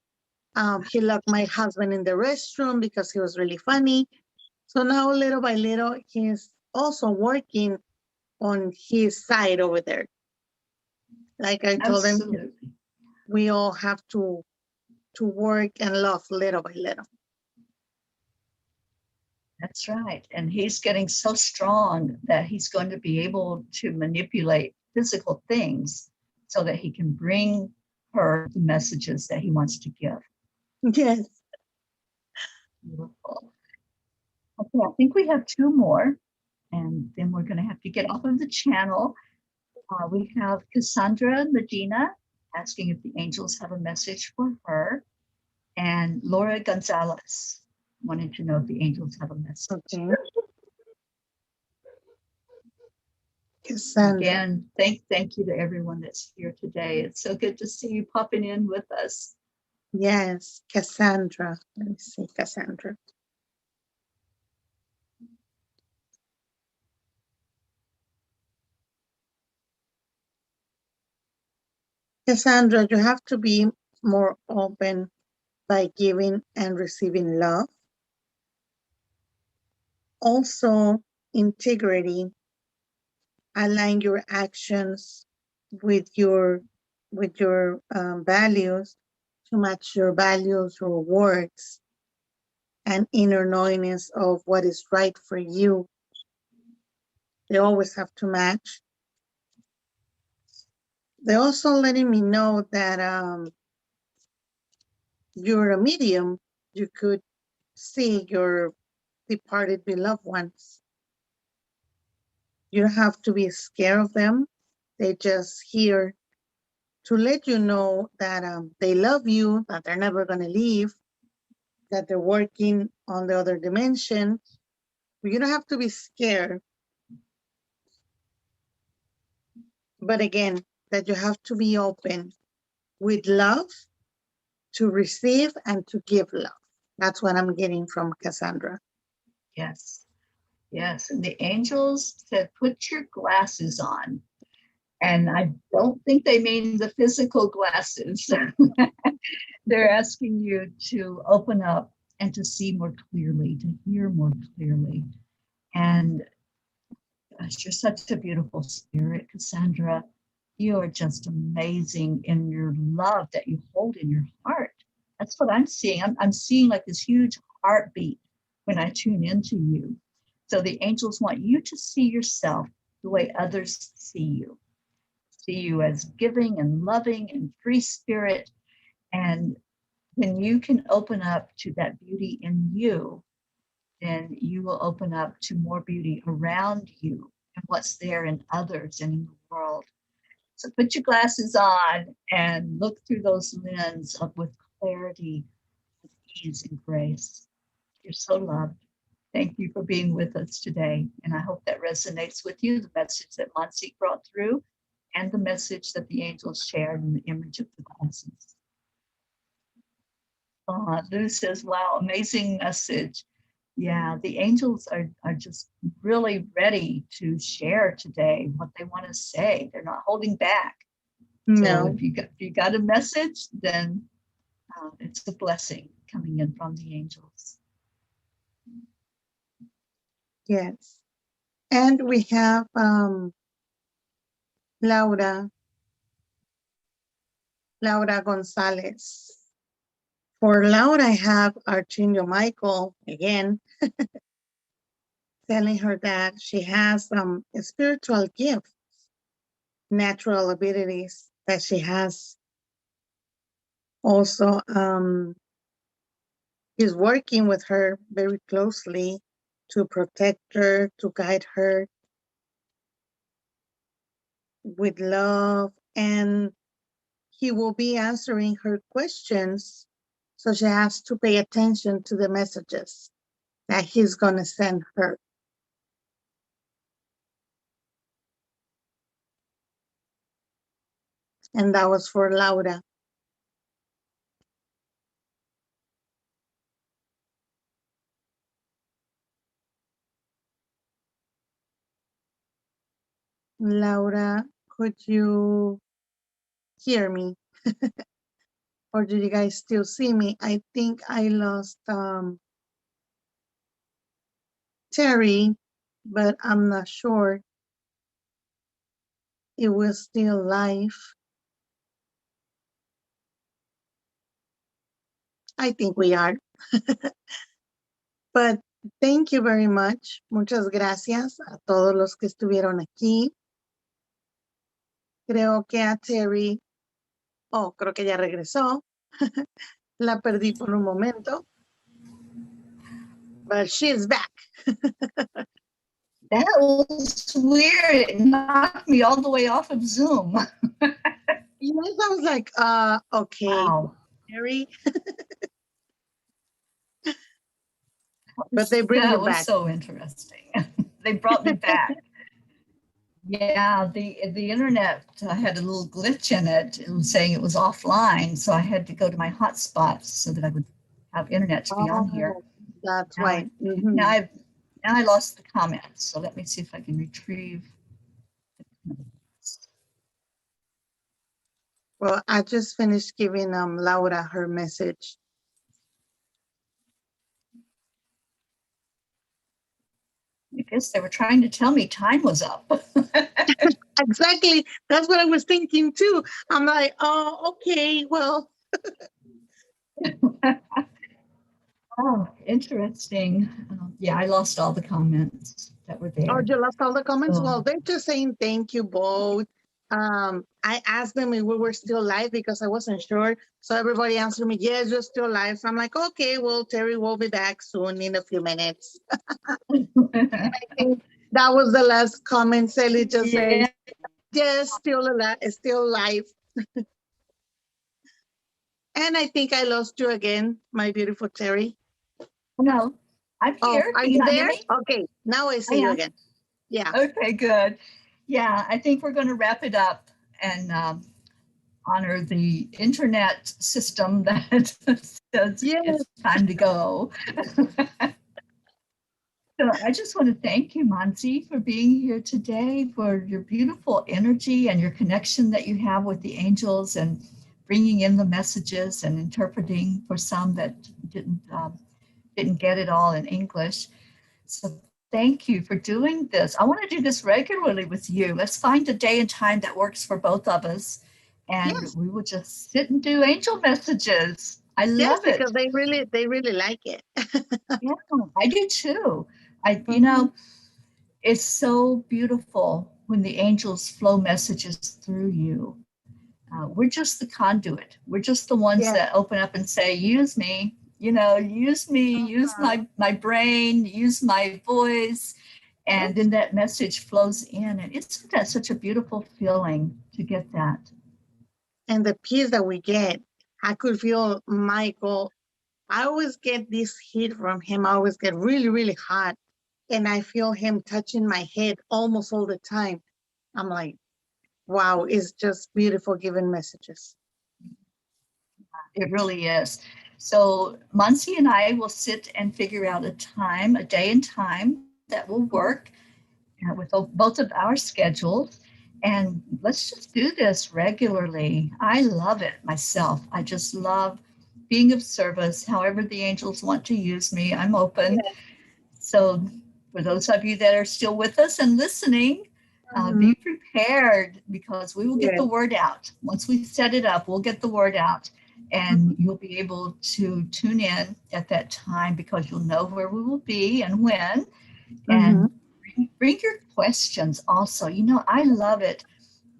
He locked my husband in the restroom because he was really funny. So now little by little, he's also working on his side over there. Like I told him, we all have to work and love little by little. That's right. And he's getting so strong that he's going to be able to manipulate physical things so that he can bring her the messages that he wants to give. Yes. Beautiful. Okay, I think we have two more, and then we're going to have to get off of the channel. We have Cassandra Medina asking if the angels have a message for her, and Laura Gonzalez wanting to know if the angels have a message. Okay. Cassandra. Again, thank you to everyone that's here today. It's so good to see you popping in with us. Yes, Cassandra. Let me see, Cassandra. Cassandra, you have to be more open by giving and receiving love. Also, integrity. Align your actions with your values to match your values, your words, and inner knowingness of what is right for you. They always have to match. They're also letting me know that you're a medium. You could see your departed beloved ones. You don't have to be scared of them. They're just here to let you know that they love you, that they're never going to leave, that they're working on the other dimension. But you don't have to be scared. But again, that you have to be open with love to receive and to give love. That's what I'm getting from Cassandra. Yes, yes. And the angels said, put your glasses on. And I don't think they mean the physical glasses. They're asking you to open up and to see more clearly, to hear more clearly. And gosh, you're such a beautiful spirit, Cassandra. You are just amazing in your love that you hold in your heart. That's what I'm seeing. I'm seeing like this huge heartbeat when I tune into you. So the angels want you to see yourself the way others see you as giving and loving and free spirit. And when you can open up to that beauty in you, then you will open up to more beauty around you and what's there in others and in the world. So put your glasses on and look through those lenses with clarity, with ease and grace. You're so loved. Thank you for being with us today. And I hope that resonates with you, the message that Monsi brought through and the message that the angels shared in the image of the glasses. Lou says, wow, amazing message. Yeah, the angels are just really ready to share today what they want to say. They're not holding back. No. So if you got a message, then it's a blessing coming in from the angels. Yes. And we have Laura Gonzalez. For Laura, I have Archangel Michael again. telling her that she has spiritual gifts, natural abilities that she has. Also, he's working with her very closely to protect her, to guide her with love, and he will be answering her questions. So she has to pay attention to the messages that he's going to send her. And that was for Laura. Laura, could you hear me? Or do you guys still see me? I think I lost Teri, but I'm not sure it was still live. I think we are. But thank you very much. Muchas gracias a todos los que estuvieron aquí. Creo que a Teri, creo que ya regresó. La perdí por un momento. But she's back. That was weird. It knocked me all the way off of Zoom. Yes, I was like, okay. Wow. Teri. But they bring you back. That was so interesting. They brought me back. Yeah, the internet had a little glitch in it. It was saying it was offline, so I had to go to my hotspots so that I would have internet to be on here. That's right. Now I lost the comments, so let me see if I can retrieve the comments. Well, I just finished giving Laura her message. I guess they were trying to tell me time was up. Exactly. That's what I was thinking too. I'm like, oh, okay, well. Oh, interesting. Yeah, I lost all the comments that were there. Oh, you lost all the comments? Well, they're just saying thank you both. I asked them if we were still live because I wasn't sure. So everybody answered me, yes, you're still live. So I'm like, okay, well, Teri will be back soon in a few minutes. And I think that was the last comment. Sally just said, yes, still alive, still live. And I think I lost you again, my beautiful Teri. No, I'm here. Are you there? Okay, now I see you again. Yeah. Okay, good. Yeah, I think we're going to wrap it up and honor the internet system that says it's time to go. So I just want to thank you, Mansi, for being here today, for your beautiful energy and your connection that you have with the angels and bringing in the messages and interpreting for some that didn't get it all in English. So thank you for doing this. I want to do this regularly with you. Let's find a day and time that works for both of us. And we will just sit and do angel messages. I love it. Because they really like it. Yeah, I do too. You know, it's so beautiful when the angels flow messages through you. We're just the conduit. We're just the ones that open up and say, use me. You know, use me, use my brain, use my voice, and then that message flows in. And isn't that such a beautiful feeling to get that? And the peace that we get, I could feel Michael. I always get this heat from him. I always get really, really hot. And I feel him touching my head almost all the time. I'm like, wow, it's just beautiful giving messages. It really is. So Mansi and I will sit and figure out a day and time that will work with both of our schedules. And let's just do this regularly. I love it myself. I just love being of service. However the angels want to use me, I'm open. So for those of you that are still with us and listening, be prepared because we will get the word out. Once we set it up, we'll get the word out. And you'll be able to tune in at that time because you'll know where we will be and when. And bring your questions also. You know, I love it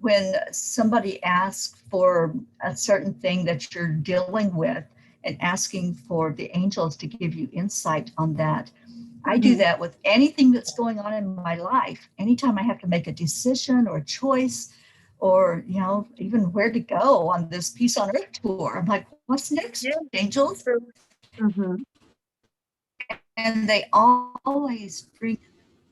when somebody asks for a certain thing that you're dealing with and asking for the angels to give you insight on that. I do that with anything that's going on in my life. Anytime I have to make a decision or a choice, or, you know, even where to go on this Peace on Earth tour, I'm like, what's next, angels? And they always bring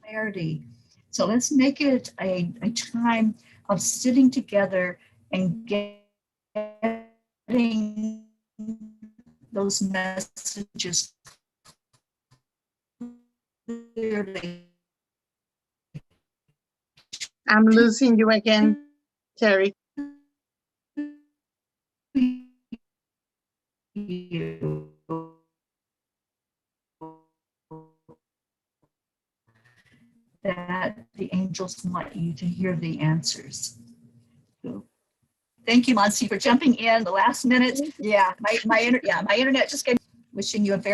clarity. So let's make it a time of sitting together and getting those messages clearly. I'm losing you again, Teri. That the angels want you to hear the answers. So, thank you, Monsi, for jumping in the last minute. Yeah, my internet just came. Wishing you a very